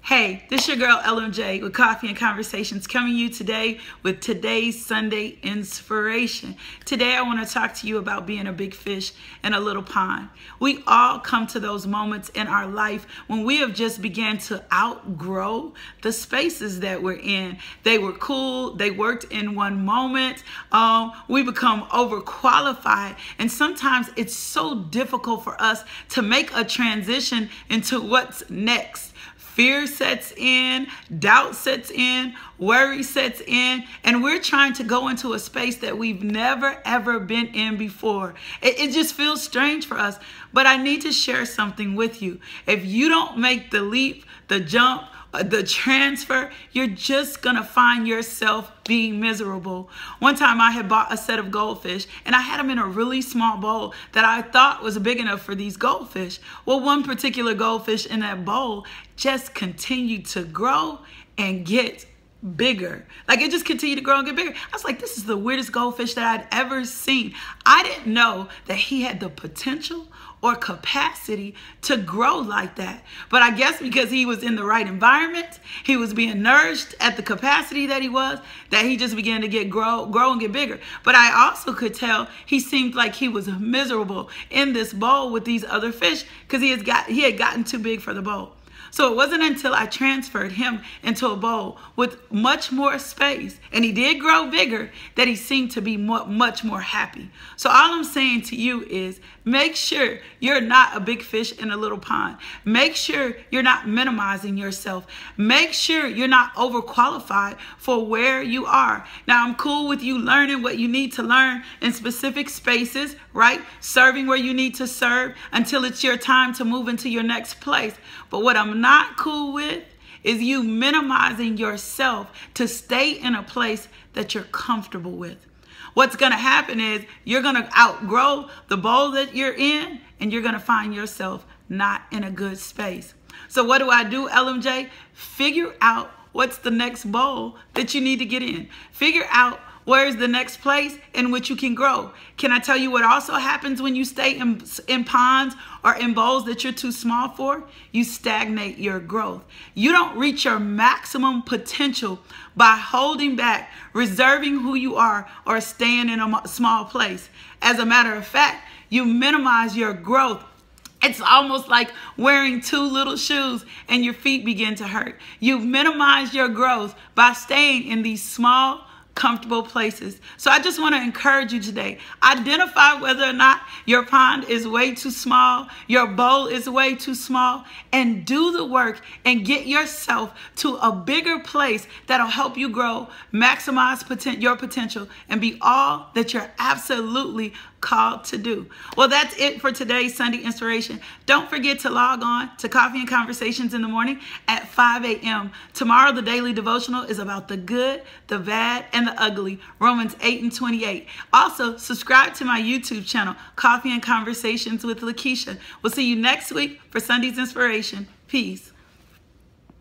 Hey, this your girl LMJ with Coffee and Conversations, coming to you today with today's Sunday inspiration. Today I want to talk to you about being a big fish in a little pond. We all come to those moments in our life when we have just began to outgrow the spaces that we're in. They were cool, they worked in one moment, we become overqualified, and sometimes it's so difficult for us to make a transition into what's next. Fear sets in, doubt sets in, worry sets in, and we're trying to go into a space that we've never ever been in before. It just feels strange for us, but I need to share something with you. If you don't make the leap, the jump, the transfer, you're just gonna find yourself being miserable. One time I had bought a set of goldfish and I had them in a really small bowl that I thought was big enough for these goldfish. Well, one particular goldfish in that bowl just continued to grow and get bigger. Like, it just continued to grow and get bigger. I was like, this is the weirdest goldfish that I'd ever seen. I didn't know that he had the potential or capacity to grow like that. But I guess because he was in the right environment, he was being nourished at the capacity that he was, that he just began to grow and get bigger. But I also could tell he seemed like he was miserable in this bowl with these other fish because he had gotten too big for the bowl. So it wasn't until I transferred him into a bowl with much more space, and he did grow bigger, that he seemed to be much more happy. So all I'm saying to you is, make sure you're not a big fish in a little pond. Make sure you're not minimizing yourself. Make sure you're not overqualified for where you are. Now, I'm cool with you learning what you need to learn in specific spaces, right? Serving where you need to serve until it's your time to move into your next place. But what I'm not cool with is you minimizing yourself to stay in a place that you're comfortable with. What's going to happen is you're going to outgrow the bowl that you're in, and you're going to find yourself not in a good space. So what do I do, LMJ? Figure out what's the next bowl that you need to get in. Figure out where's the next place in which you can grow. Can I tell you what also happens when you stay in ponds or in bowls that you're too small for? You stagnate your growth. You don't reach your maximum potential by holding back, reserving who you are, or staying in a small place. As a matter of fact, you minimize your growth. It's almost like wearing two little shoes and your feet begin to hurt. You minimize your growth by staying in these small, comfortable places. So I just want to encourage you today. Identify whether or not your pond is way too small, your bowl is way too small, and do the work and get yourself to a bigger place that'll help you grow, maximize your potential, and be all that you're absolutely called to do. Well, that's it for today's Sunday inspiration. Don't forget to log on to Coffee and Conversations in the morning at 5 a.m. Tomorrow, the daily devotional is about the good, the bad, and the ugly, Romans 8:28. Also, subscribe to my YouTube channel, Coffee and Conversations with Lakeisha. We'll see you next week for Sunday's inspiration. Peace.